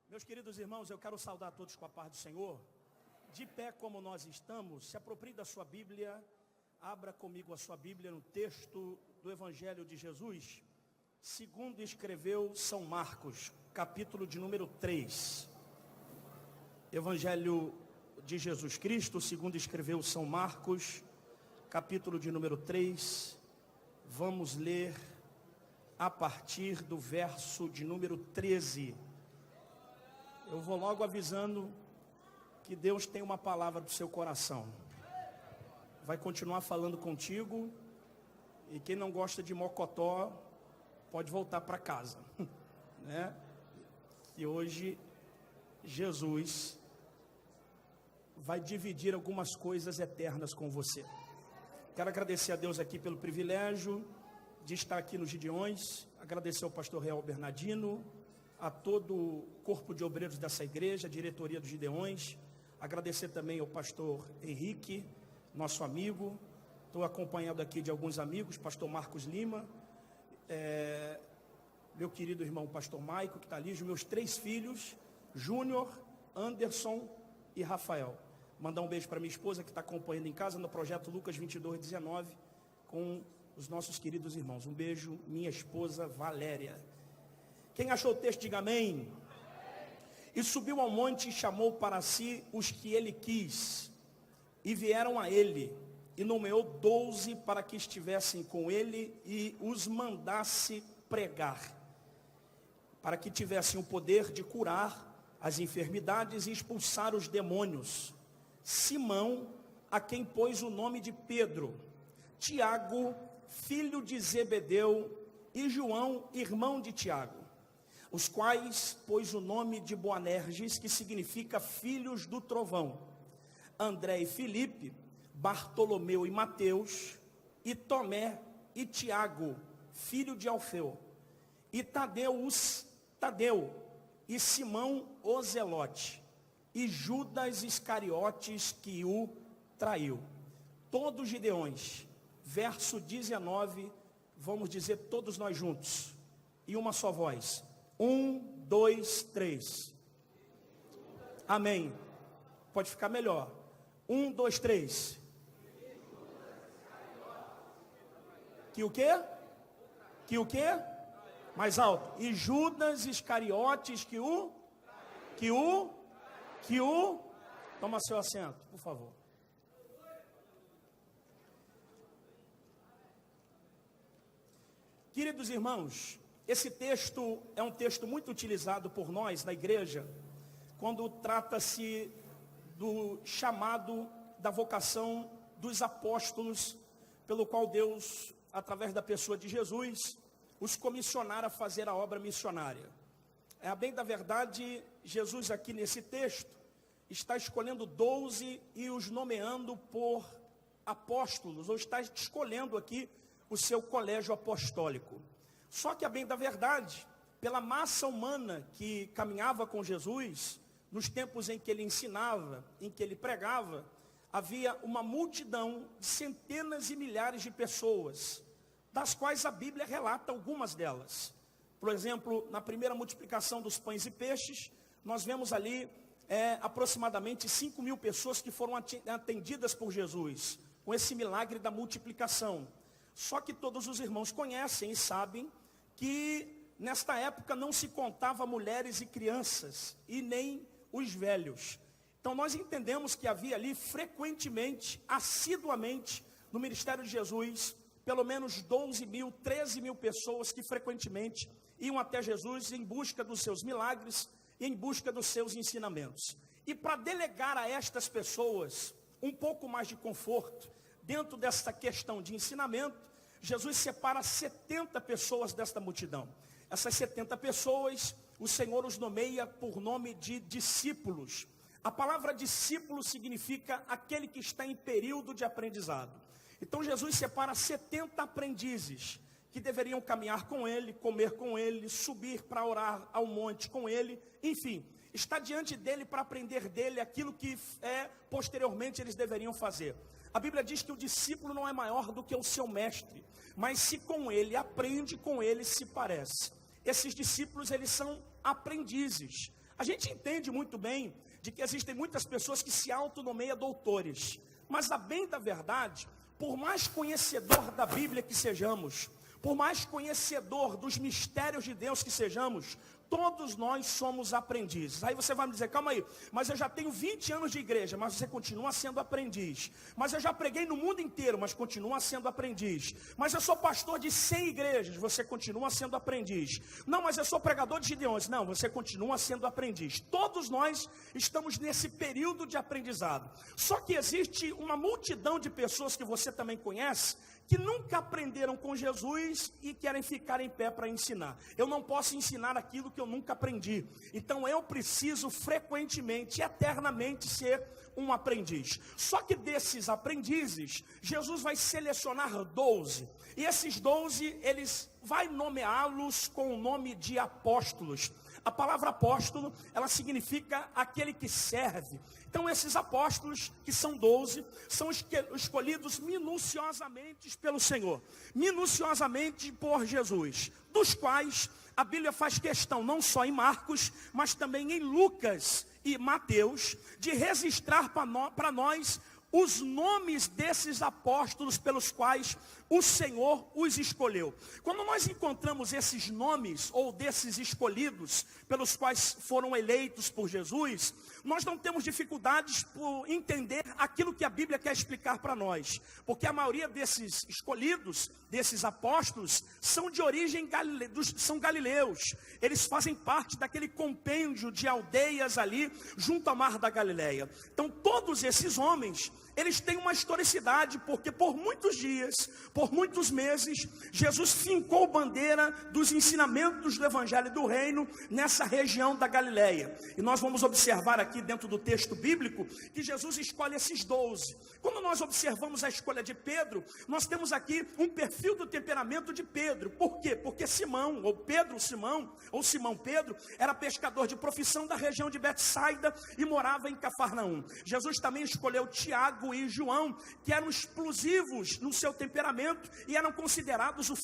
Meus queridos irmãos, eu quero saudar todos com a paz do Senhor. De pé como nós estamos, se aproprie da sua Bíblia, abra comigo a sua Bíblia no texto do Evangelho de Jesus, segundo escreveu São Marcos, capítulo de número 3. Evangelho de Jesus Cristo, segundo escreveu São Marcos, capítulo de número 3. Vamos ler a partir do verso de número 13. Eu vou logo avisando que Deus tem uma palavra do seu coração. Vai continuar falando contigo. E quem não gosta de mocotó, pode voltar para casa. Né? E hoje, Jesus vai dividir algumas coisas eternas com você. Quero agradecer a Deus aqui pelo privilégio de estar aqui nos Gideões. Agradecer ao pastor Real Bernardino, a todo o corpo de obreiros dessa igreja, a diretoria dos Gideões. Agradecer também ao pastor Henrique, nosso amigo. Estou acompanhado aqui de alguns amigos, pastor Marcos Lima, meu querido irmão pastor Maico, que está ali, os meus 3 filhos, Júnior, Anderson e Rafael. Mandar um beijo para minha esposa que está acompanhando em casa no projeto Lucas 22:19 com os nossos queridos irmãos. Um beijo, minha esposa Valéria. Quem achou o texto, diga amém. E subiu ao monte e chamou para si os que ele quis, e vieram a ele, e nomeou 12 para que estivessem com ele, e os mandasse pregar, para que tivessem o poder de curar as enfermidades e expulsar os demônios. Simão, a quem pôs o nome de Pedro, Tiago, filho de Zebedeu, e João, irmão de Tiago, os quais pôs o nome de Boanerges, que significa filhos do trovão, André e Filipe, Bartolomeu e Mateus, e Tomé e Tiago, filho de Alfeu, e Tadeu, e Simão o Zelote, e Judas Iscariotes, que o traiu. Todos Gideões. Verso 19, vamos dizer todos nós juntos, e uma só voz. 1, 2, 3. Amém. Pode ficar melhor. 1, 2, 3. Que o quê? Que o quê? Mais alto. E Judas Iscariotes, que o... Toma seu assento, por favor. Queridos irmãos, esse texto é um texto muito utilizado por nós na igreja, quando trata-se do chamado, da vocação dos apóstolos, pelo qual Deus, através da pessoa de Jesus, os comissionara a fazer a obra missionária. A bem da verdade, Jesus aqui nesse texto, está escolhendo 12 e os nomeando por apóstolos, ou está escolhendo aqui o seu colégio apostólico. Só que a bem da verdade, pela massa humana que caminhava com Jesus, nos tempos em que ele ensinava, em que ele pregava, havia uma multidão de centenas e milhares de pessoas, das quais a Bíblia relata algumas delas. Por exemplo, na primeira multiplicação dos pães e peixes, nós vemos ali aproximadamente 5.000 pessoas que foram atendidas por Jesus, com esse milagre da multiplicação. Só que todos os irmãos conhecem e sabem que nesta época não se contava mulheres e crianças, e nem os velhos. Então nós entendemos que havia ali frequentemente, assiduamente, no ministério de Jesus, pelo menos 12.000, 13.000 pessoas que frequentemente iam até Jesus em busca dos seus milagres e em busca dos seus ensinamentos. E para delegar a estas pessoas um pouco mais de conforto, dentro dessa questão de ensinamento, Jesus separa 70 pessoas desta multidão. Essas 70 pessoas, o Senhor os nomeia por nome de discípulos. A palavra discípulo significa aquele que está em período de aprendizado. Então Jesus separa 70 aprendizes que deveriam caminhar com ele, comer com ele, subir para orar ao monte com ele, enfim, está diante dele para aprender dele aquilo que posteriormente eles deveriam fazer. A Bíblia diz que o discípulo não é maior do que o seu mestre, mas se com ele aprende, com ele se parece. Esses discípulos, eles são aprendizes. A gente entende muito bem de que existem muitas pessoas que se autonomeiam doutores, mas a bem da verdade, por mais conhecedor da Bíblia que sejamos, por mais conhecedor dos mistérios de Deus que sejamos, todos nós somos aprendizes. Aí você vai me dizer, calma aí, mas eu já tenho 20 anos de igreja, mas você continua sendo aprendiz. Mas eu já preguei no mundo inteiro, mas continua sendo aprendiz. Mas eu sou pastor de 100 igrejas, você continua sendo aprendiz. Não, mas eu sou pregador de Gideões. Não, você continua sendo aprendiz. Todos nós estamos nesse período de aprendizado. Só que existe uma multidão de pessoas que você também conhece, que nunca aprenderam com Jesus e querem ficar em pé para ensinar. Eu não posso ensinar aquilo que eu nunca aprendi. Então eu preciso frequentemente, eternamente ser um aprendiz. Só que desses aprendizes, Jesus vai selecionar 12. E esses 12, eles vai nomeá-los com o nome de apóstolos. A palavra apóstolo, ela significa aquele que serve. Então esses apóstolos, que são 12, são escolhidos minuciosamente pelo Senhor. Minuciosamente por Jesus. Dos quais a Bíblia faz questão, não só em Marcos, mas também em Lucas e Mateus, de registrar para nós os nomes desses apóstolos pelos quais o Senhor os escolheu. Quando nós encontramos esses nomes, ou desses escolhidos, pelos quais foram eleitos por Jesus, nós não temos dificuldades por entender aquilo que a Bíblia quer explicar para nós. Porque a maioria desses escolhidos, desses apóstolos, são de origem são galileus. Eles fazem parte daquele compêndio de aldeias ali, junto ao mar da Galileia. Então todos esses homens, eles têm uma historicidade, porque por muitos dias, por muitos meses, Jesus fincou bandeira dos ensinamentos do Evangelho do Reino nessa região da Galileia. E nós vamos observar aqui dentro do texto bíblico que Jesus escolhe esses 12. Quando nós observamos a escolha de Pedro, nós temos aqui um perfil do temperamento de Pedro. Por quê? Porque Simão, ou Pedro Simão, ou Simão Pedro, era pescador de profissão da região de Betsaida e morava em Cafarnaum. Jesus também escolheu Tiago e João, que eram explosivos no seu temperamento e eram considerados os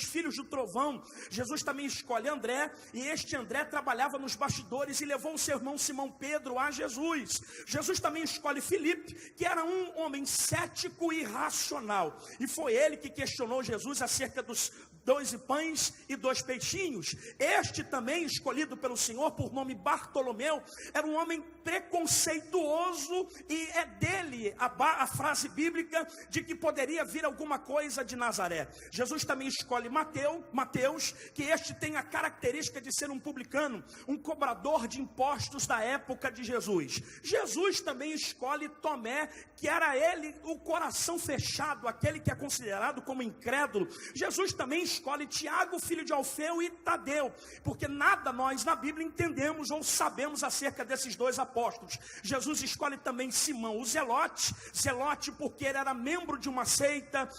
filhos do trovão. Jesus também escolhe André, e este André trabalhava nos bastidores e levou o seu irmão Simão Pedro a Jesus. Jesus também escolhe Filipe, que era um homem cético e racional, e foi ele que questionou Jesus acerca dos 2 pães e 2 peixinhos. Este também, escolhido pelo Senhor por nome Bartolomeu, era um homem preconceituoso, e é dele a frase bíblica de que poderia vir alguma coisa de Nazaré. Jesus também escolhe Mateus, que este tem a característica de ser um publicano, um cobrador de impostos da época de Jesus. Jesus também escolhe Tomé, que era ele o coração fechado, aquele que é considerado como incrédulo. Jesus também escolhe Tiago, filho de Alfeu, e Tadeu, porque nada nós na Bíblia entendemos ou sabemos acerca desses 2 apóstolos. Jesus escolhe também Simão, o Zelote porque ele era membro de uma seita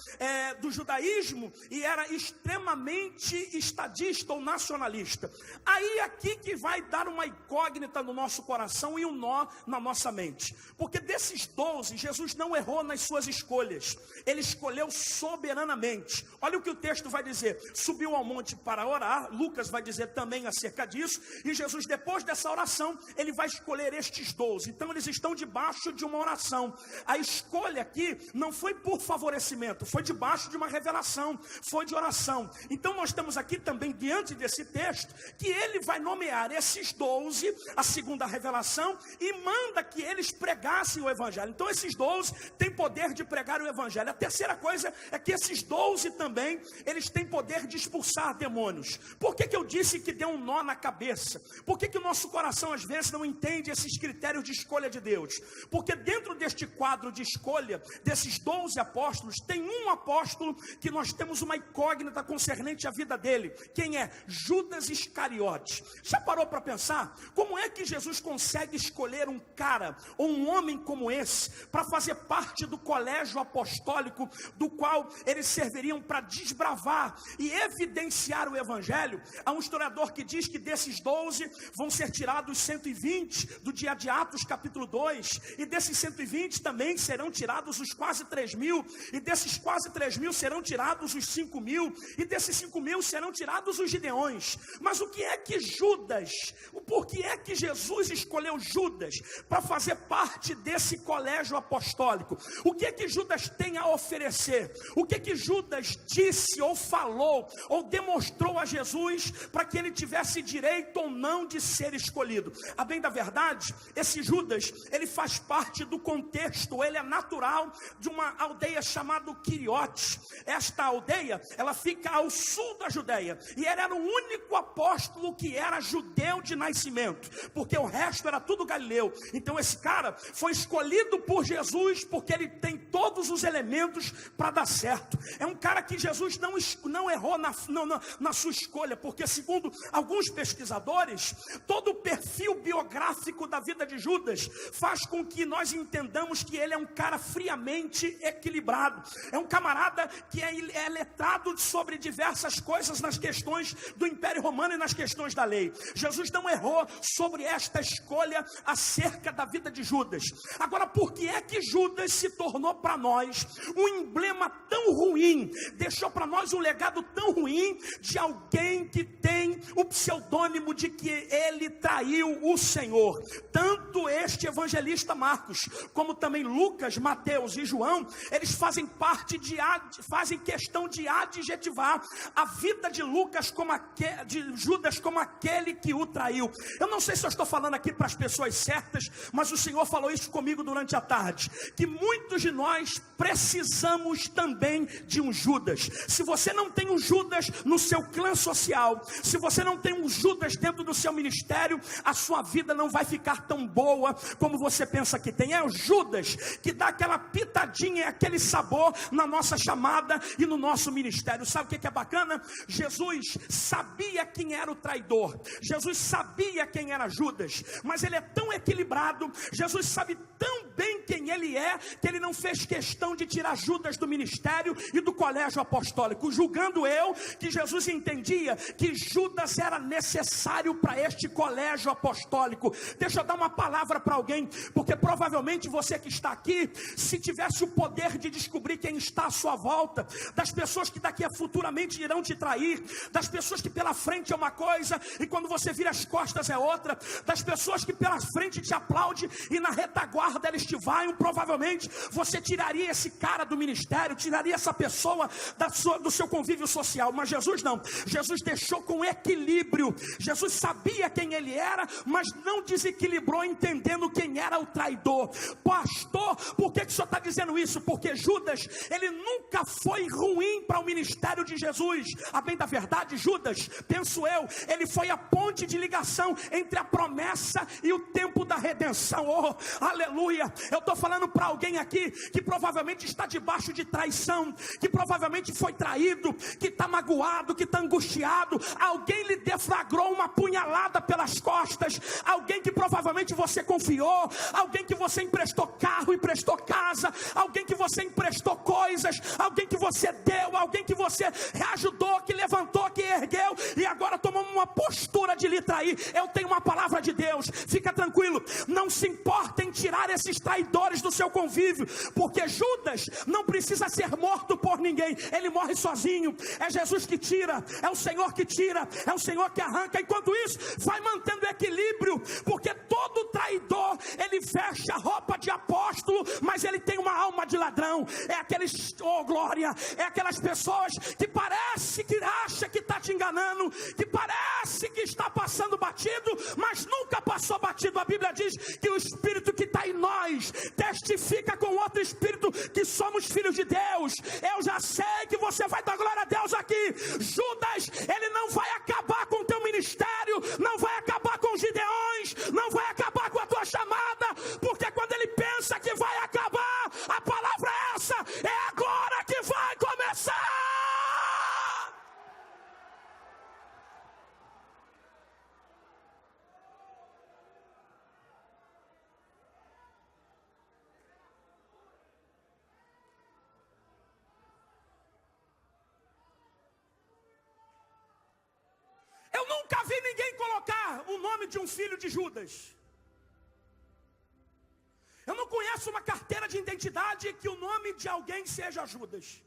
do judaísmo e era extremamente estadista ou nacionalista. Aí aqui que vai dar uma incógnita no nosso coração e um nó na nossa mente, porque desses 12, Jesus não errou nas suas escolhas, ele escolheu soberanamente. Olha o que o texto vai dizer: subiu ao monte para orar. Lucas vai dizer também acerca disso, e Jesus, depois dessa oração, ele vai escolher estes 12. Então eles estão debaixo de uma oração. A escolha aqui não foi por favorecimento, foi debaixo de uma revelação, foi de oração. Então nós temos aqui também, diante desse texto, que ele vai nomear esses 12, a segunda revelação, e manda que eles pregassem o Evangelho. Então esses 12 têm poder de pregar o Evangelho. A terceira coisa é que esses 12 também, eles têm poder de expulsar demônios. Por que eu disse que deu um nó na cabeça? Por que o nosso coração às vezes não entende esses critérios de escolha de Deus? Porque dentro deste quadro de escolha, desses 12 apóstolos, tem um apóstolo que nós temos uma incógnita concernente à vida dele. Quem é? Judas Iscariote. Já parou para pensar? Como é que Jesus consegue escolher um cara, ou um homem como esse, para fazer parte do colégio apostólico, do qual eles serviriam para desbravar e evidenciar o Evangelho? Há um historiador que diz que desses 12 vão ser tirados 120 do dia de Atos capítulo 2, e desses 120 também serão tirados os quase 3.000, e desses quase 3.000 serão tirados os 5.000, e desses 5.000 serão tirados os gideões. Mas o que é que Judas, por que é que Jesus escolheu Judas para fazer parte desse colégio apostólico? O que é que Judas tem a oferecer? O que é que Judas disse ou falou ou demonstrou a Jesus para que ele tivesse direito ou não de ser escolhido? A bem da verdade, esse Judas, ele faz parte do contexto, ele é natural de uma aldeia chamada Quiriote. Esta aldeia, ela fica ao sul da Judeia, e ele era o único apóstolo que era judeu de nascimento, porque o resto era tudo galileu. Então esse cara foi escolhido por Jesus porque ele tem todos os elementos para dar certo. É um cara que Jesus não errou na sua escolha, porque segundo alguns pesquisadores, todo o perfil biográfico da vida de Judas faz com que nós entendamos que ele é um cara friamente equilibrado. É um camarada que é letrado sobre diversas coisas nas questões do Império Romano e nas questões da lei. Jesus não errou sobre esta escolha acerca da vida de Judas. Agora, por que é que Judas se tornou para nós um emblema tão ruim, deixou para nós um legado tão ruim de alguém que tem o pseudônimo de que ele traiu o Senhor? Tanto este evangelista Marcos, como também Lucas, Mateus e João, eles fazem questão de adjetivar a vida de de Judas como aquele que o traiu. Eu não sei se eu estou falando aqui para as pessoas certas, mas o Senhor falou isso comigo durante a tarde, que muitos de nós precisamos também de um Judas. Se você não tem um Judas no seu clã social, se você não tem um Judas dentro do seu ministério, a sua vida não vai ficar tão boa como você pensa que tem. É o Judas que dá aquela pitadinha, aquele sabor na nossa chamada e no nosso ministério. Sabe o que é bacana? Jesus sabia quem era o traidor, Jesus sabia quem era Judas, mas ele é tão equilibrado, Jesus sabe tão bem quem ele é, que ele não fez questão de tirar Judas do ministério e do colégio apostólico, julgando eu que Jesus entendia que Judas era necessário para este colégio apostólico. Deixa eu dar uma palavra para alguém, porque provavelmente você que está aqui, se tivesse o poder de descobrir quem está à sua volta, das pessoas que daqui a futuramente irão te trair, das pessoas que pela frente é uma coisa e quando você vira as costas é outra, das pessoas que pela frente te aplaude e na retaguarda eles te vaiam, provavelmente você tiraria esse cara do ministério, tiraria essa pessoa do seu convívio social. Mas Jesus não, Jesus deixou com equilíbrio. Jesus sabia quem ele era, mas não desequilibrou entendendo quem era o traidor. Pastor, por que o senhor está dizendo isso? Porque Judas, ele nunca foi ruim para o ministério de Jesus. A bem da verdade, Judas, penso eu, ele foi a ponte de ligação entre a promessa e o tempo da redenção. Oh, aleluia! Eu estou falando para alguém aqui que provavelmente está debaixo de traição, que provavelmente foi traído, que está magoado, que está angustiado. Alguém lhe deflagrou uma punhalada pelas costas, alguém que provavelmente você confiou, alguém que você emprestou carro, emprestou casa, alguém que você emprestou coisas, alguém que você deu, alguém que você ajudou, que levantou, que ergueu e agora tomou uma postura de lhe trair. Eu tenho uma palavra de Deus, fica tranquilo, não se importa em tirar esses traidores do seu convívio, porque Judas não precisa ser morto por ninguém, ele morre sozinho. É Jesus que tira, é o Senhor que tira, é o Senhor que arranca. Enquanto isso, vai mantendo equilíbrio, porque todo traidor, ele veste a roupa de apóstolo, mas ele tem uma alma de ladrão. É aqueles, oh glória, é aquelas pessoas que parece que acha que está te enganando, que parece que está passando batido, mas nunca passou batido. A Bíblia diz que o Espírito que está em nós testifica com outro Espírito que somos filhos de Deus. Eu já sei que você vai dar glória a Deus aqui. Judas, ele não vai acabar com o teu ministério, não vai acabar com os gideões, não vai acabar com a tua chamada, porque quando ele pensa que vai acabar, a palavra é essa, é agora que vai começar. Eu nunca vi ninguém colocar o nome de um filho de Judas. Eu não conheço uma carteira de identidade que o nome de alguém seja Judas.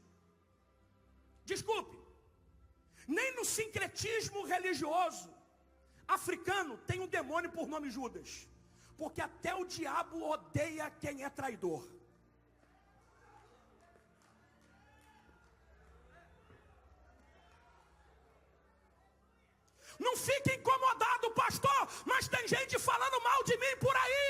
Desculpe, nem no sincretismo religioso africano tem um demônio por nome Judas. Porque até o diabo odeia quem é traidor. Não fique incomodado, pastor, mas tem gente falando mal de mim por aí.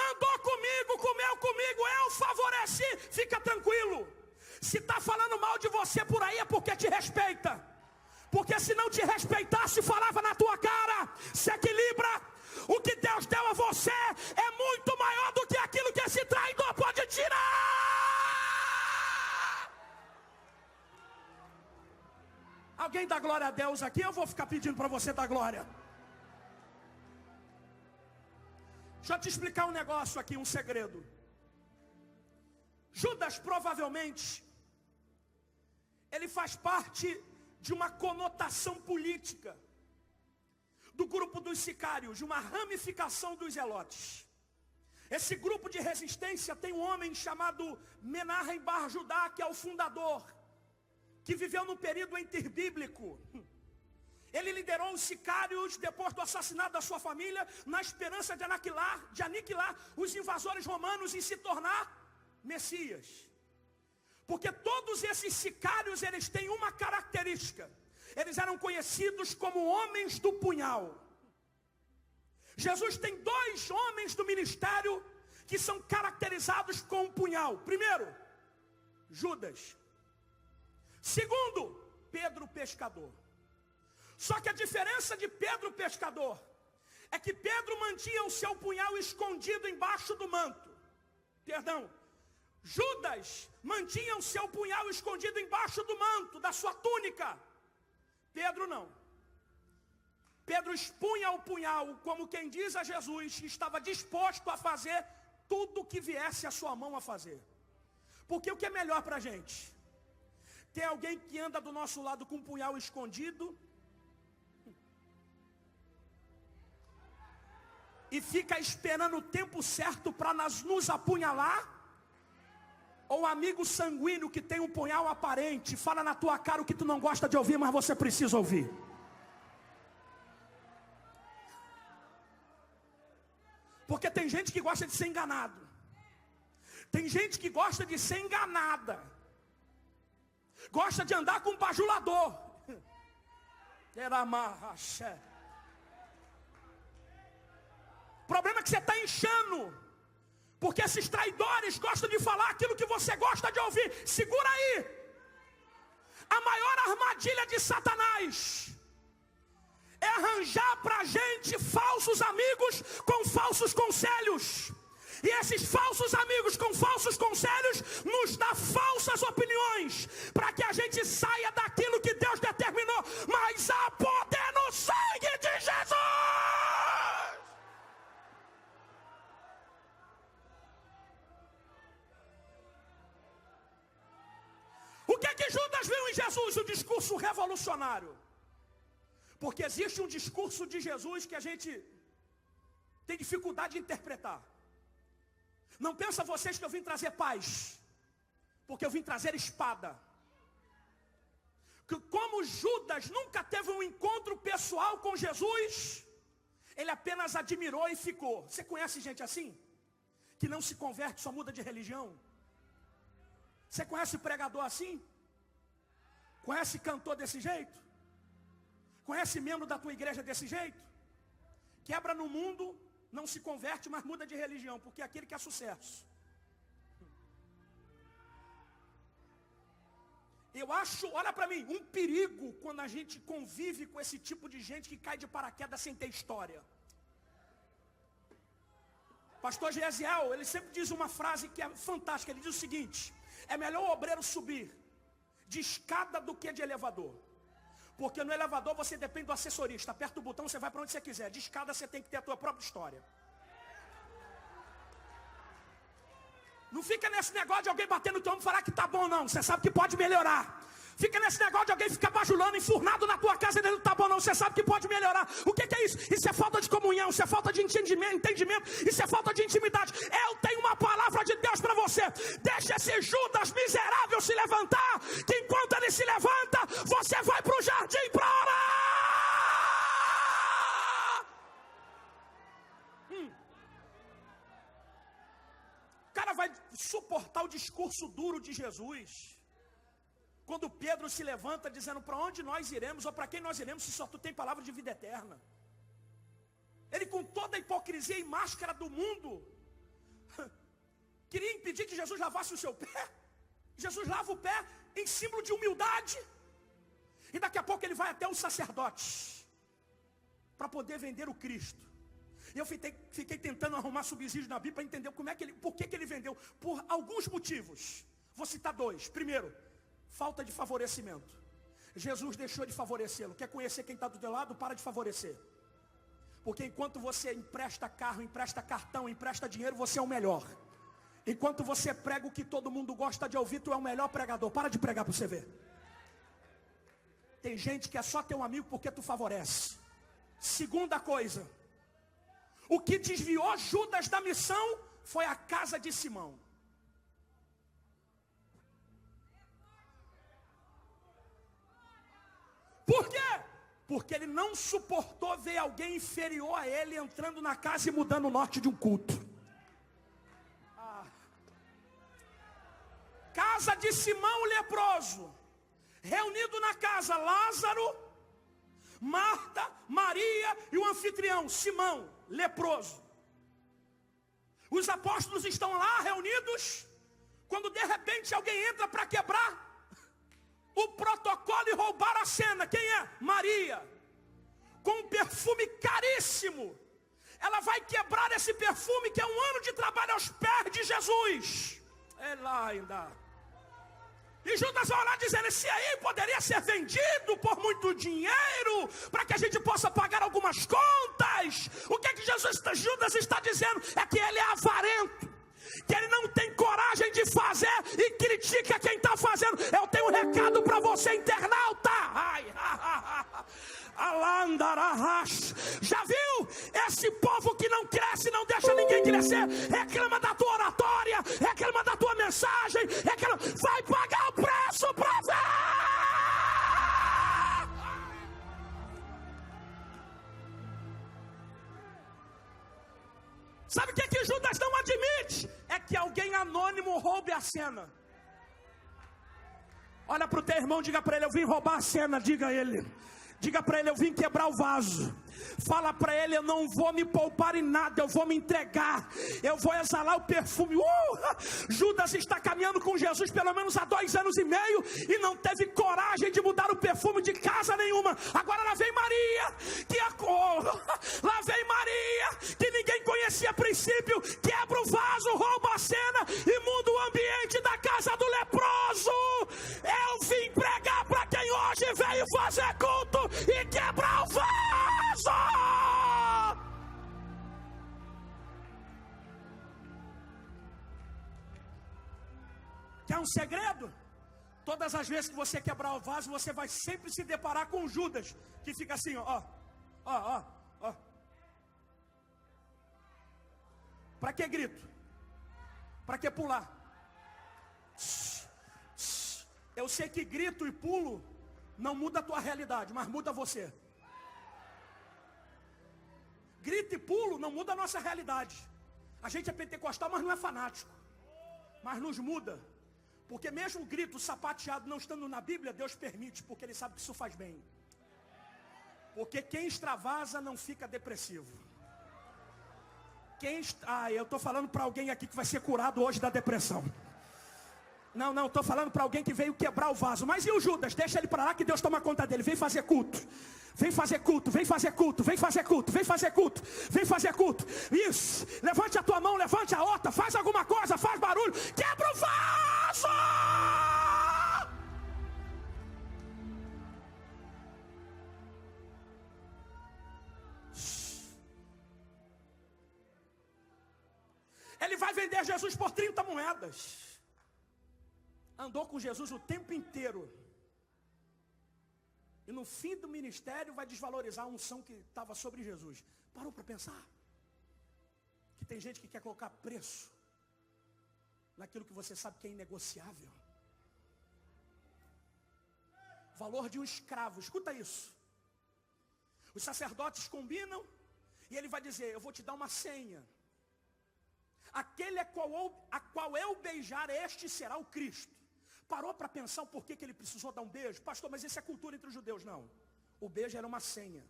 Andou comigo, comeu comigo, eu favoreci. Fica tranquilo. Se está falando mal de você por aí é porque te respeita. Porque se não te respeitasse, falava na tua cara. Se equilibra. O que Deus deu a você é muito maior do que aquilo que esse traidor pode tirar. Alguém dá glória a Deus aqui? Eu vou ficar pedindo para você dar glória. Deixa eu te explicar um negócio aqui, um segredo. Judas provavelmente ele faz parte de uma conotação política do grupo dos sicários, de uma ramificação dos zelotes. Esse grupo de resistência tem um homem chamado Menahem Bar Judá, que é o fundador, que viveu no período interbíblico. Ele liderou os sicários depois do assassinato da sua família, na esperança de aniquilar os invasores romanos e se tornar Messias. Porque todos esses sicários, eles têm uma característica. Eles eram conhecidos como homens do punhal. Jesus tem 2 homens do ministério que são caracterizados com um punhal. Primeiro, Judas. Segundo, Pedro pescador. Só que a diferença de Pedro pescador é que Pedro mantinha o seu punhal escondido embaixo do manto. Judas mantinha o seu punhal escondido embaixo do manto, da sua túnica. Pedro não. Pedro expunha o punhal, como quem diz a Jesus, estava disposto a fazer tudo o que viesse a sua mão a fazer. Porque o que é melhor para a gente? Ter alguém que anda do nosso lado com o punhal escondido e fica esperando o tempo certo para nos apunhalar? Ou amigo sanguíneo que tem um punhal aparente, fala na tua cara o que tu não gosta de ouvir, mas você precisa ouvir. Porque tem gente que gosta de ser enganado. Tem gente que gosta de ser enganada. Gosta de andar com um bajulador. O problema é que você está inchando. Porque esses traidores gostam de falar aquilo que você gosta de ouvir. Segura aí. A maior armadilha de Satanás é arranjar para a gente falsos amigos com falsos conselhos. E esses falsos amigos com falsos conselhos nos dão falsas opiniões, para que a gente saia daquilo que Deus determinou. Mas há poder no sangue de Jesus. O que é que Judas viu em Jesus? O discurso revolucionário. Porque existe um discurso de Jesus que a gente tem dificuldade de interpretar. Não pensa vocês que eu vim trazer paz, porque eu vim trazer espada. Que como Judas nunca teve um encontro pessoal com Jesus, ele apenas admirou e ficou. Você conhece gente assim? Que não se converte, só muda de religião? Você conhece pregador assim? Conhece cantor desse jeito? Conhece membro da tua igreja desse jeito? Quebra no mundo, não se converte, mas muda de religião, porque é aquele que é sucesso. Eu acho, olha para mim, um perigo quando a gente convive com esse tipo de gente que cai de paraquedas sem ter história. Pastor Gesiel, ele sempre diz uma frase que é fantástica. Ele diz o seguinte: é melhor o obreiro subir de escada do que de elevador. Porque no elevador você depende do assessorista. Aperta o botão, você vai para onde você quiser. De escada você tem que ter a tua própria história. Não fica nesse negócio de alguém bater no teu ombro e falar que tá bom, não. Você sabe que pode melhorar. Fica nesse negócio de alguém ficar bajulando, enfurnado na tua casa e dizendo, tá bom não, você sabe que pode melhorar. O que é isso? Isso é falta de comunhão, isso é falta de entendimento, isso é falta de intimidade. Eu tenho uma palavra de Deus para você. Deixa esse Judas miserável se levantar, que enquanto ele se levanta, você vai para o jardim para orar. O cara vai suportar o discurso duro de Jesus. Quando Pedro se levanta dizendo, para onde nós iremos, ou para quem nós iremos, se só tu tem palavra de vida eterna. Ele, com toda a hipocrisia e máscara do mundo, queria impedir que Jesus lavasse o seu pé. Jesus lava o pé em símbolo de humildade. E daqui a pouco ele vai até os sacerdotes para poder vender o Cristo. E eu fiquei tentando arrumar subsídio na Bíblia para entender por que ele vendeu. Por alguns motivos. Vou citar 2. Primeiro, falta de favorecimento. Jesus deixou de favorecê-lo. Quer conhecer quem está do teu lado? Para de favorecer. Porque enquanto você empresta carro, empresta cartão, empresta dinheiro, você é o melhor. Enquanto você prega o que todo mundo gosta de ouvir, tu é o melhor pregador. Para de pregar para você ver. Tem gente que é só teu amigo porque tu favorece. Segunda coisa, o que desviou Judas da missão foi a casa de Simão. Por quê? Porque ele não suportou ver alguém inferior a ele entrando na casa e mudando o norte de um culto. Casa de Simão o leproso. Reunido na casa Lázaro, Marta, Maria e o anfitrião Simão, leproso. Os apóstolos estão lá reunidos, quando de repente alguém entra para quebrar o protocolo e roubar a cena. Quem é? Maria. Com um perfume caríssimo. Ela vai quebrar esse perfume, que é 1 ano de trabalho aos pés de Jesus. É lá ainda. E Judas vai olhar dizendo, esse aí poderia ser vendido por muito dinheiro, para que a gente possa pagar algumas contas. O que é que Judas está dizendo? É que ele é avarento, que ele não tem coragem de fazer e critica quem está fazendo. Eu tenho um recado para você, internauta. Já viu? Esse povo que não cresce, não deixa ninguém crescer, reclama da tua oratória, reclama da tua mensagem, reclama, vai pagar o preço para ver. Sabe o que Judas não admite? É que alguém anônimo roube a cena. Olha para o teu irmão, diga para ele, eu vim roubar a cena, diga a ele. Diga para ele, eu vim quebrar o vaso. Fala para ele, eu não vou me poupar em nada, eu vou me entregar. Eu vou exalar o perfume. Judas está caminhando com Jesus pelo menos há 2 anos e meio e não teve coragem de mudar o perfume de casa nenhuma. Agora lá vem Maria, lá vem Maria, que ninguém conhecia a princípio, quebra o vaso, rouba a cena e muda o ambiente da casa do leproso. Eu vim pregar para quem hoje veio fazer culto e quebrar o vaso. Quer um segredo? Todas as vezes que você quebrar o vaso, você vai sempre se deparar com Judas, que fica assim, ó. Para que grito? Para que pular? Eu sei que grito e pulo não muda a tua realidade, mas muda você. Grito e pulo não muda a nossa realidade. A gente é pentecostal, mas não é fanático. Mas nos muda. Porque mesmo o grito sapateado não estando na Bíblia, Deus permite, porque Ele sabe que isso faz bem. Porque quem extravasa não fica depressivo. Eu estou falando para alguém aqui que vai ser curado hoje da depressão. Não, estou falando para alguém que veio quebrar o vaso. Mas e o Judas? Deixa ele para lá que Deus toma conta dele. Vem fazer culto. Vem fazer culto, vem fazer culto, vem fazer culto, vem fazer culto, vem fazer culto. Isso, levante a tua mão, levante a outra, faz alguma coisa, faz barulho, quebra o vaso! Ele vai vender Jesus por 30 moedas. Andou com Jesus o tempo inteiro. e no fim do ministério vai desvalorizar a unção que estava sobre Jesus. Parou para pensar? Que tem gente que quer colocar preço naquilo que você sabe que é inegociável. Valor de um escravo, escuta isso. Os sacerdotes combinam e ele vai dizer: eu vou te dar uma senha. Aquele a qual eu beijar, este será o Cristo. Parou para pensar o porquê que ele precisou dar um beijo? Pastor, mas isso é cultura entre os judeus. Não, o beijo era uma senha.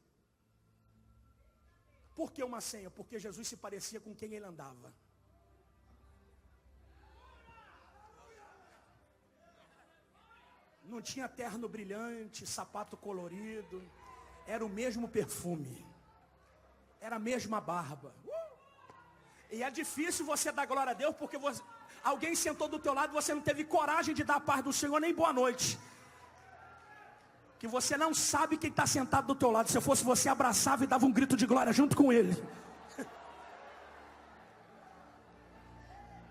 Por que uma senha? Porque Jesus se parecia com quem ele andava. Não tinha terno brilhante, sapato colorido. Era o mesmo perfume. Era a mesma barba. E é difícil você dar glória a Deus, porque alguém sentou do teu lado e você não teve coragem de dar a paz do Senhor nem boa noite. Que você não sabe quem está sentado do teu lado. Se eu fosse você, abraçava e dava um grito de glória junto com ele.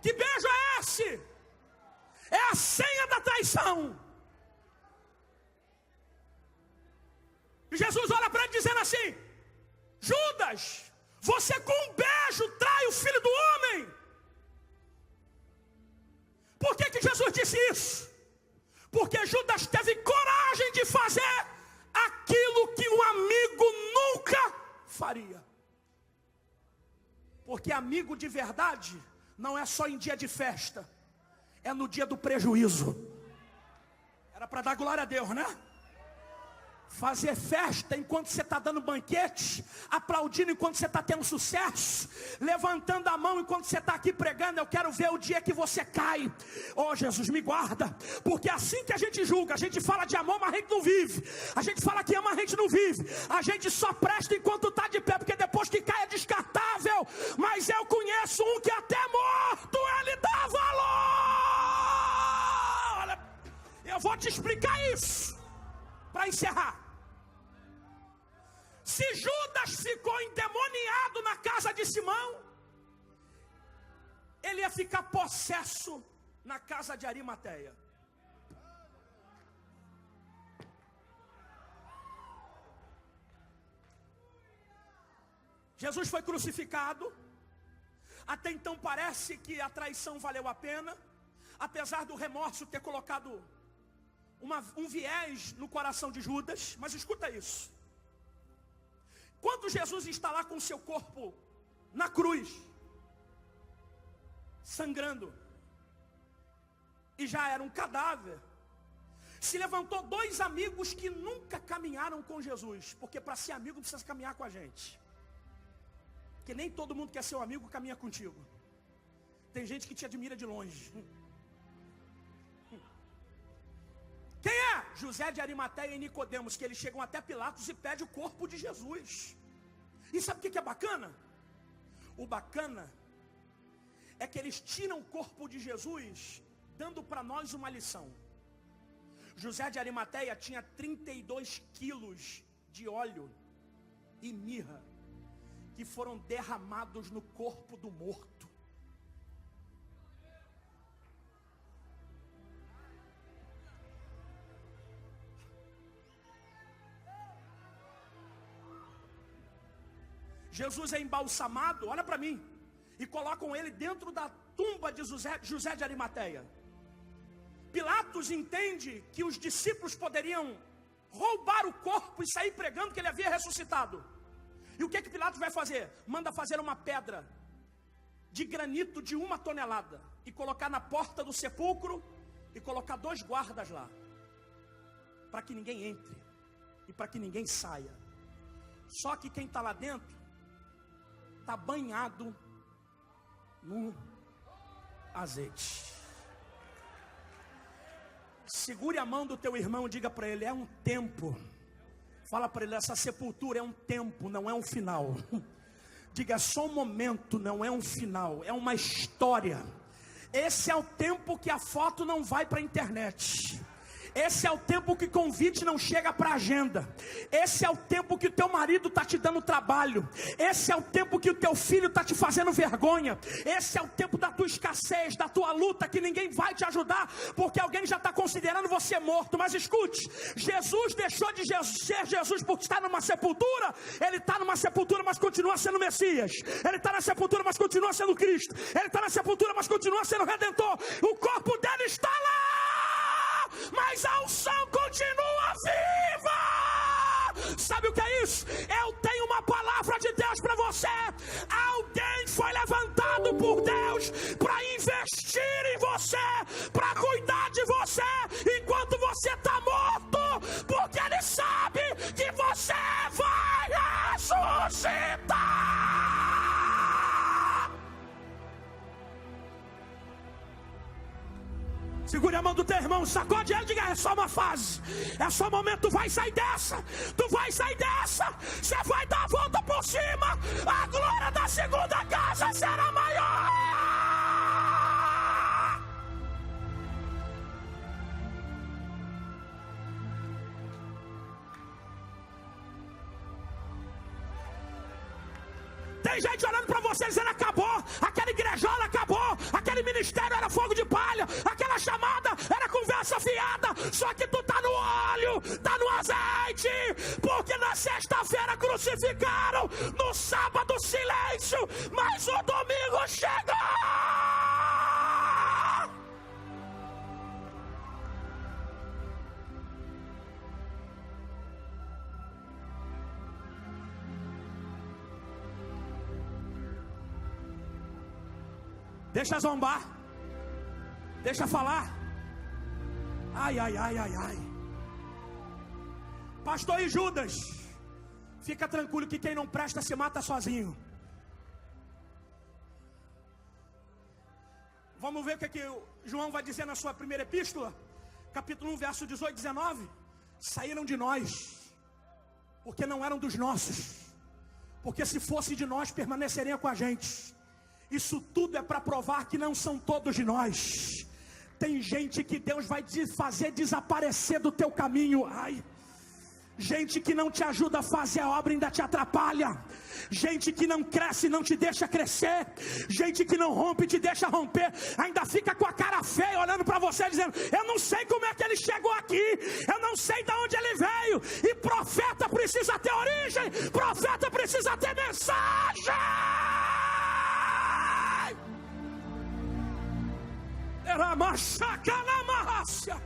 Que beijo é esse? É a senha da traição. E Jesus olha para ele dizendo assim: Judas, você com um beijo trai o Filho do Homem. Por que Jesus disse isso? Porque Judas teve coragem de fazer aquilo que um amigo nunca faria. Porque amigo de verdade não é só em dia de festa, é no dia do prejuízo. Era para dar glória a Deus, né? Fazer festa enquanto você está dando banquete, aplaudindo enquanto você está tendo sucesso, levantando a mão enquanto você está aqui pregando. Eu quero ver o dia que você cai. Oh, Jesus, me guarda, porque é assim que a gente julga. A gente fala de amor, mas a gente não vive. A gente fala que ama, a gente não vive. A gente só presta enquanto está de pé, porque depois que cai é descartável. Mas eu conheço um que até morto ele dá valor. Olha, eu vou te explicar isso para encerrar. Se Judas ficou endemoniado na casa de Simão, ele ia ficar possesso na casa de Arimateia. Jesus foi crucificado. Até então parece que a traição valeu a pena, apesar do remorso ter colocado um viés no coração de Judas. Mas escuta isso. Quando Jesus está lá com o seu corpo na cruz, sangrando, e já era um cadáver, se levantou dois amigos que nunca caminharam com Jesus. Porque para ser amigo precisa caminhar com a gente. Porque nem todo mundo que é seu amigo caminha contigo. Tem gente que te admira de longe. Quem é? José de Arimateia e Nicodemos, que eles chegam até Pilatos e pedem o corpo de Jesus. E sabe o que é bacana? O bacana é que eles tiram o corpo de Jesus, dando para nós uma lição. José de Arimateia tinha 32 quilos de óleo e mirra, que foram derramados no corpo do morto. Jesus é embalsamado, olha para mim, e colocam ele dentro da tumba de José de Arimateia. Pilatos entende que os discípulos poderiam roubar o corpo e sair pregando que ele havia ressuscitado. E o que Pilatos vai fazer? Manda fazer uma pedra de granito de 1 tonelada e colocar na porta do sepulcro e colocar 2 guardas lá, para que ninguém entre e para que ninguém saia. Só que quem está lá dentro está banhado no azeite. Segure a mão do teu irmão e diga para ele: é um tempo. Fala para ele: essa sepultura é um tempo, não é um final. Diga: é só um momento, não é um final, é uma história. Esse é o tempo que a foto não vai para a internet. Esse é o tempo que convite não chega para agenda. Esse é o tempo que o teu marido está te dando trabalho. Esse é o tempo que o teu filho está te fazendo vergonha. Esse é o tempo da tua escassez, da tua luta, que ninguém vai te ajudar, porque alguém já está considerando você morto. Mas escute, Jesus deixou de ser Jesus por estar numa sepultura. Ele está numa sepultura, mas continua sendo Messias. Ele está na sepultura, mas continua sendo Cristo. Ele está na sepultura, mas continua sendo Redentor. O corpo dele está lá, mas a unção continua viva. Sabe o que é isso? Eu tenho uma palavra de Deus para você. Alguém foi levantado por Deus para investir em você, para cuidar de você enquanto você está morto, porque Ele sabe que você vai ressuscitar. Segure a mão do teu irmão, sacode ele e diga: é só uma fase, é só um momento, tu vai sair dessa, tu vai sair dessa, você vai dar a volta por cima, a glória da segunda casa será maior. Tem gente olhando para você dizendo: acabou, aquela igrejola acabou, aquele ministério era fogo de palha, aquela chamada era conversa fiada. Só que tu tá no óleo, tá no azeite, porque na sexta-feira crucificaram, no sábado silêncio, mas o domingo chegou. Deixa zombar, deixa falar. Ai, ai, ai, ai, ai. Pastor e Judas, fica tranquilo que quem não presta se mata sozinho. Vamos ver o que o João vai dizer na sua primeira epístola, capítulo 1, verso 18 e 19. Saíram de nós, porque não eram dos nossos, porque se fosse de nós, permaneceriam com a gente. Isso tudo é para provar que não são todos de nós. Tem gente que Deus vai fazer desaparecer do teu caminho. Ai, gente que não te ajuda a fazer a obra, ainda te atrapalha. Gente que não cresce, não te deixa crescer. Gente que não rompe, te deixa romper. Ainda fica com a cara feia olhando para você, dizendo: eu não sei como é que ele chegou aqui, eu não sei de onde ele veio. E profeta precisa ter origem, profeta precisa ter mensagem. Era machaca na marrácia.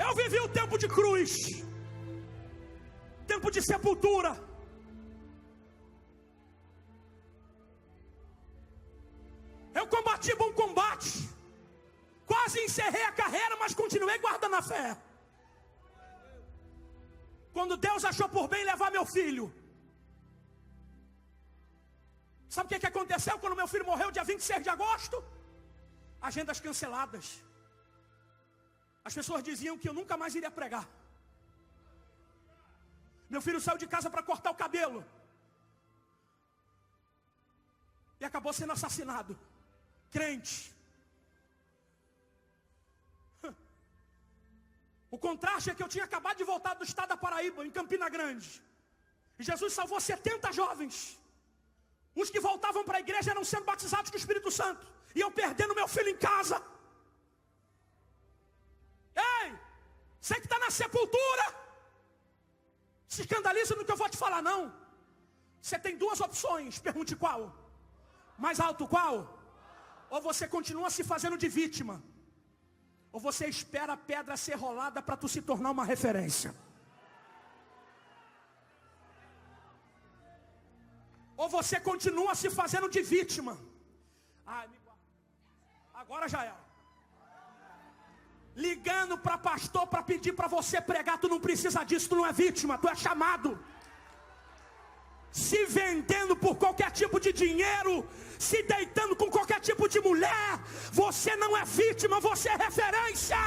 Eu vivi o tempo de cruz, tempo de sepultura. Eu combati bom combate, quase encerrei a carreira, mas continuei guardando a fé. Quando Deus achou por bem levar meu filho, sabe o que aconteceu quando meu filho morreu, dia 26 de agosto? Agendas canceladas. As pessoas diziam que eu nunca mais iria pregar. Meu filho saiu de casa para cortar o cabelo e acabou sendo assassinado. Crente. O contraste é que eu tinha acabado de voltar do estado da Paraíba, em Campina Grande. E Jesus salvou 70 jovens. Os que voltavam para a igreja eram sendo batizados com o Espírito Santo. E eu perdendo meu filho em casa. Ei, você que está na sepultura, se escandaliza no que eu vou te falar, não. Você tem duas opções, pergunte qual. Mais alto qual? Ou você continua se fazendo de vítima, ou você espera a pedra ser rolada para tu se tornar uma referência. Ou você continua se fazendo de vítima. Agora já era. Ligando para pastor para pedir para você pregar, tu não precisa disso, tu não é vítima, tu é chamado. Se vendendo por qualquer tipo de dinheiro, se deitando com qualquer tipo de mulher, você não é vítima, você é referência.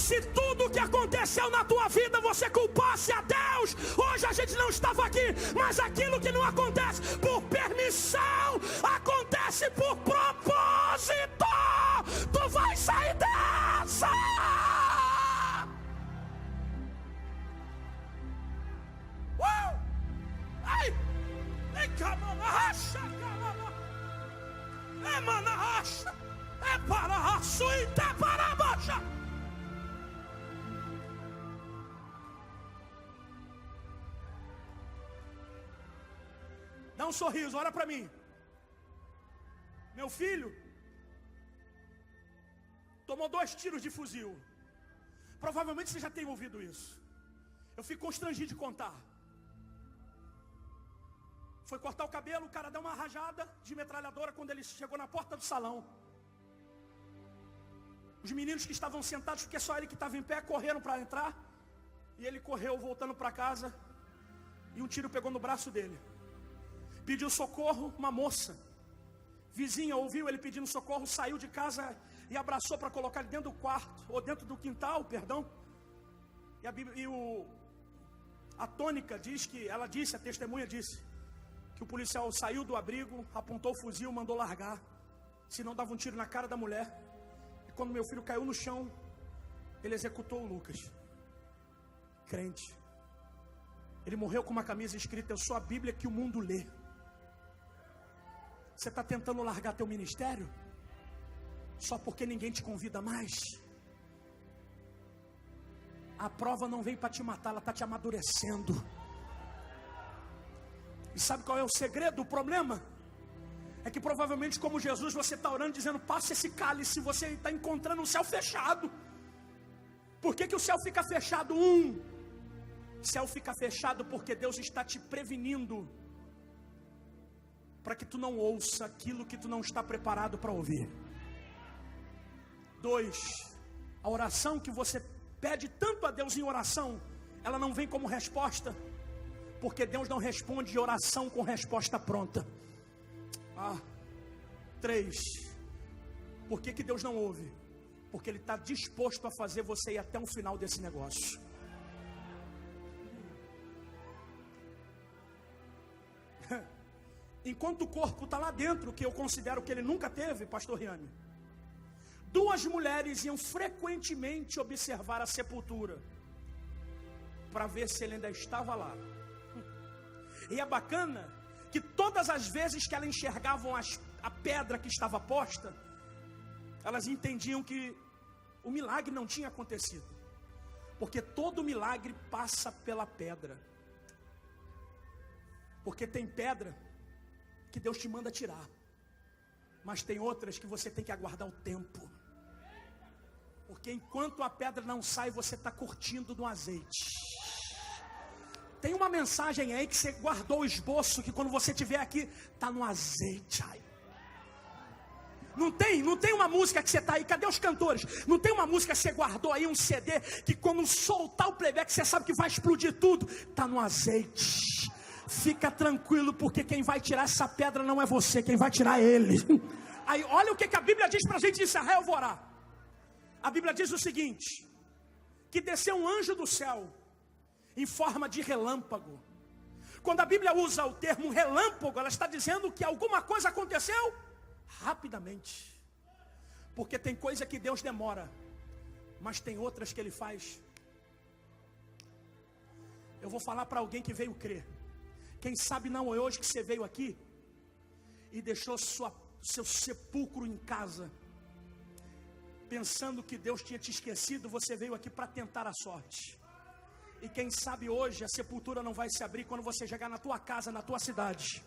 Se tudo que aconteceu na tua vida você culpasse a Deus, hoje a gente não estava aqui. Mas aquilo que não acontece por permissão, acontece por propósito. Tu vai sair dessa. Ai! Vem cá, mano, racha, calma. É, mano, racha. É para a suíte, é para a baixa. Dá um sorriso, olha para mim. Meu filho tomou 2 tiros de fuzil. Provavelmente você já tem ouvido isso. Eu fico constrangido de contar. Foi cortar o cabelo, o cara deu uma rajada de metralhadora quando ele chegou na porta do salão. Os meninos que estavam sentados, porque só ele que estava em pé, correram para entrar. E ele correu voltando para casa. E um tiro pegou no braço dele. Pediu socorro, uma moça vizinha ouviu ele pedindo socorro, saiu de casa e abraçou para colocar ele dentro do quarto, ou dentro do quintal, perdão. A tônica diz que, ela disse, a testemunha disse, que o policial saiu do abrigo, apontou o fuzil, mandou largar, senão dava um tiro na cara da mulher. E quando meu filho caiu no chão, ele executou o Lucas, crente. Ele morreu com uma camisa escrita: eu sou a Bíblia que o mundo lê. Você está tentando largar teu ministério só porque ninguém te convida mais? A prova não vem para te matar, ela está te amadurecendo. E sabe qual é o segredo? O problema é que provavelmente, como Jesus, você está orando dizendo: passa esse cálice. Você está encontrando o céu fechado. Por que o céu fica fechado? O céu fica fechado porque Deus está te prevenindo, para que tu não ouça aquilo que tu não está preparado para ouvir. 2, a oração que você pede tanto a Deus em oração, ela não vem como resposta, porque Deus não responde de oração com resposta pronta. 3, por que Deus não ouve? Porque Ele está disposto a fazer você ir até o final desse negócio. Enquanto o corpo está lá dentro, que eu considero que ele nunca teve, pastor Riane, 2 mulheres iam frequentemente observar a sepultura, para ver se ele ainda estava lá. E é bacana que todas as vezes que elas enxergavam a pedra que estava posta, elas entendiam que o milagre não tinha acontecido, porque todo milagre passa pela pedra. Porque tem pedra que Deus te manda tirar, mas tem outras que você tem que aguardar o tempo, porque enquanto a pedra não sai, você está curtindo no azeite. Tem uma mensagem aí que você guardou o esboço, que quando você estiver aqui, está no azeite. Ai. Não tem uma música que você está aí, cadê os cantores? Não tem uma música que você guardou aí, um CD, que quando soltar o playback, você sabe que vai explodir tudo. Está no azeite. Fica tranquilo, porque quem vai tirar essa pedra não é você, quem vai tirar é Ele. Aí olha o que a Bíblia diz para a gente encerrar, eu vou orar. A Bíblia diz o seguinte: que desceu um anjo do céu em forma de relâmpago. Quando a Bíblia usa o termo relâmpago, ela está dizendo que alguma coisa aconteceu rapidamente. Porque tem coisa que Deus demora, mas tem outras que Ele faz. Eu vou falar para alguém que veio crer. Quem sabe não é hoje que você veio aqui e deixou seu sepulcro em casa, pensando que Deus tinha te esquecido. Você veio aqui para tentar a sorte. E quem sabe hoje a sepultura não vai se abrir quando você chegar na tua casa, na tua cidade.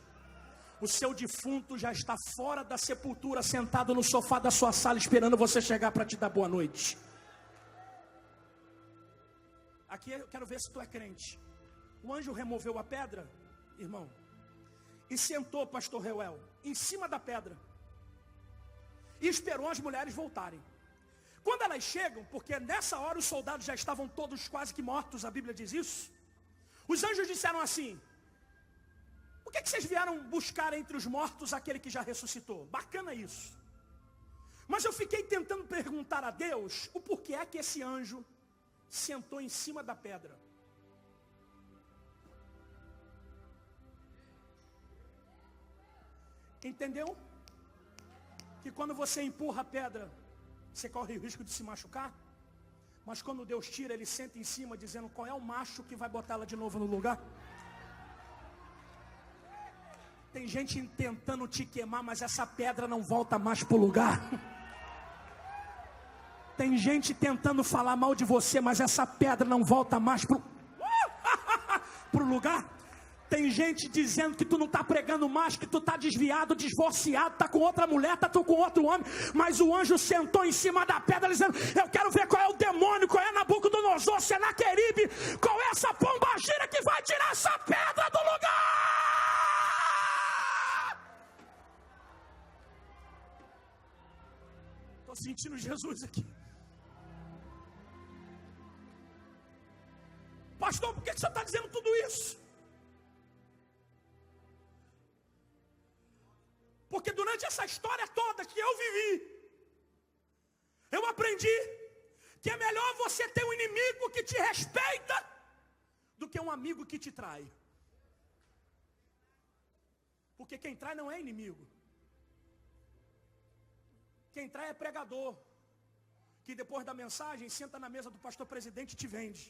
O seu defunto já está fora da sepultura, sentado no sofá da sua sala, esperando você chegar para te dar boa noite. Aqui eu quero ver se tu é crente. O anjo removeu a pedra, irmão, e sentou, pastor Reuel, em cima da pedra, e esperou as mulheres voltarem. Quando elas chegam, porque nessa hora os soldados já estavam todos quase que mortos, a Bíblia diz isso, os anjos disseram assim: por que vocês vieram buscar entre os mortos aquele que já ressuscitou? Bacana isso. Mas eu fiquei tentando perguntar a Deus o porquê é que esse anjo sentou em cima da pedra. Entendeu? Que quando você empurra a pedra, você corre o risco de se machucar. Mas quando Deus tira, Ele senta em cima dizendo qual é o macho que vai botar ela de novo no lugar. Tem gente tentando te queimar, mas essa pedra não volta mais para o lugar. Tem gente tentando falar mal de você, mas essa pedra não volta mais para o lugar. Tem gente dizendo que tu não está pregando mais, que tu está desviado, divorciado, está com outra mulher, está com outro homem. Mas o anjo sentou em cima da pedra dizendo, eu quero ver qual é o demônio, qual é Nabucodonosor, Senaqueribe, qual é essa pombagira que vai tirar essa pedra do lugar. Estou sentindo Jesus aqui. Pastor, por que você está dizendo tudo isso? Porque durante essa história toda que eu vivi, eu aprendi que é melhor você ter um inimigo que te respeita do que um amigo que te trai. Porque quem trai não é inimigo. Quem trai é pregador, que depois da mensagem senta na mesa do pastor presidente e te vende.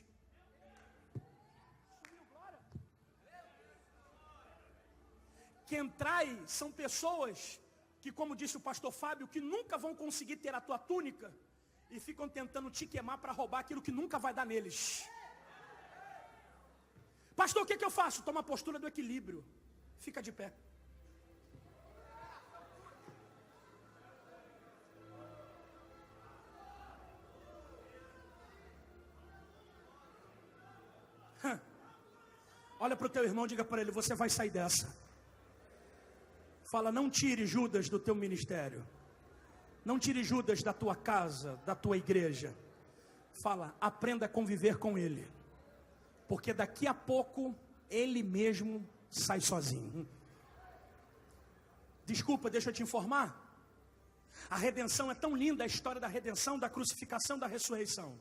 Quem trai são pessoas que, como disse o pastor Fábio, que nunca vão conseguir ter a tua túnica e ficam tentando te queimar para roubar aquilo que nunca vai dar neles. Pastor, o que eu faço? Toma a postura do equilíbrio. Fica de pé. Olha para o teu irmão e diga para ele, você vai sair dessa. Fala, não tire Judas do teu ministério. Não tire Judas da tua casa, da tua igreja. Fala, aprenda a conviver com ele. Porque daqui a pouco, ele mesmo sai sozinho. Desculpa, deixa eu te informar. A redenção é tão linda, a história da redenção, da crucificação, da ressurreição.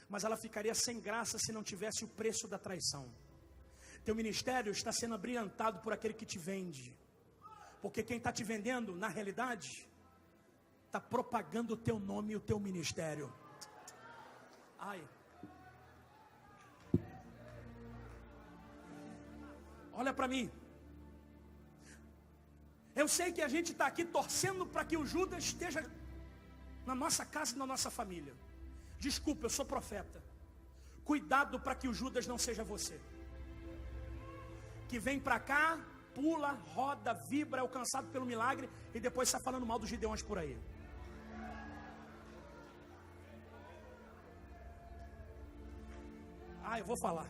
Mas ela ficaria sem graça se não tivesse o preço da traição. Teu ministério está sendo abrilhantado por aquele que te vende. Porque quem está te vendendo, na realidade, está propagando o teu nome e o teu ministério. Ai. Olha para mim. Eu sei que a gente está aqui torcendo para que o Judas esteja na nossa casa e na nossa família. Desculpa, eu sou profeta. Cuidado para que o Judas não seja você. Que vem para cá, pula, roda, vibra, é alcançado pelo milagre e depois está falando mal dos Gideões por aí. Eu vou falar.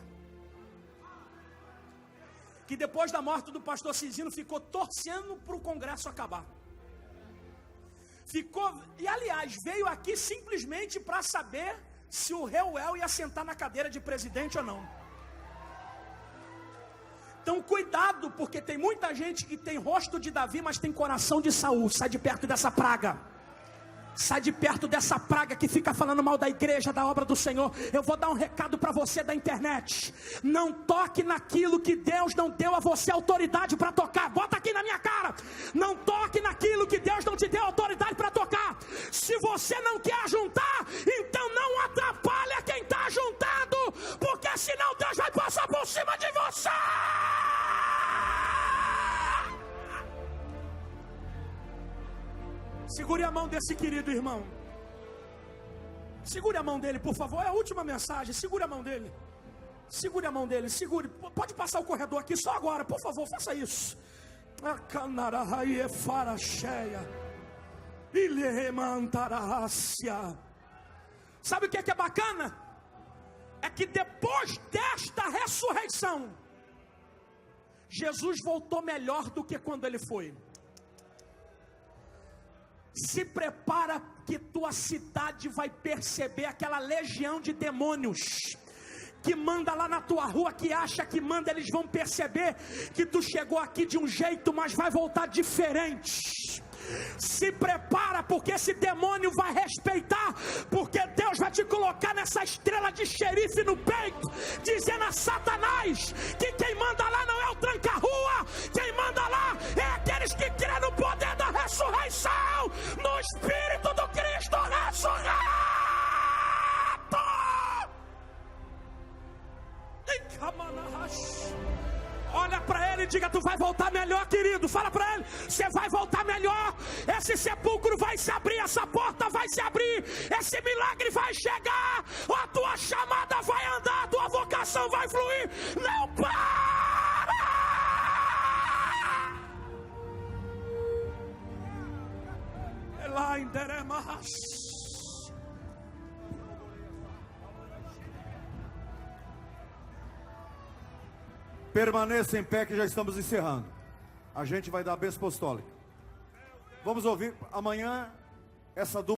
Que depois da morte do pastor Cisino ficou torcendo para o Congresso acabar. E aliás, veio aqui simplesmente para saber se o Reuel ia sentar na cadeira de presidente ou não. Então cuidado, porque tem muita gente que tem rosto de Davi, mas tem coração de Saul. Sai de perto dessa praga. Sai de perto dessa praga que fica falando mal da igreja, da obra do Senhor. Eu vou dar um recado para você da internet. Não toque naquilo que Deus não deu a você autoridade para tocar. Bota aqui na minha cara. Não toque naquilo que Deus não te deu autoridade para tocar. Se você não quer ajuntar, então não atrapalha quem está ajuntando, porque senão Deus vai passar por cima de você. Segure a mão desse querido irmão. Segure a mão dele, por favor. É a última mensagem. Segure a mão dele. Segure a mão dele. Segure. Pode passar o corredor aqui só agora. Por favor, faça isso. Sabe o que é bacana? É que depois desta ressurreição, Jesus voltou melhor do que quando ele foi. Se prepara que tua cidade vai perceber aquela legião de demônios que manda lá na tua rua, que acha que manda, eles vão perceber que tu chegou aqui de um jeito, mas vai voltar diferente. Se prepara, porque esse demônio vai respeitar, porque Deus vai te colocar nessa estrela de xerife no peito, dizendo a Satanás que quem manda lá não é o tranca-rua, quem manda lá é aqueles que crêem no poder da ressurreição, no Espírito do Cristo ressurreto. Olha para ele e diga: tu vai voltar melhor, querido. Fala para ele: você vai voltar melhor. Esse sepulcro vai se abrir, essa porta vai se abrir, esse milagre vai chegar, a tua chamada vai andar, a tua vocação vai fluir. Não para! Ela enderemas. Permaneça em pé que já estamos encerrando. A gente vai dar a bênção apostólica. Vamos ouvir amanhã essa dupla.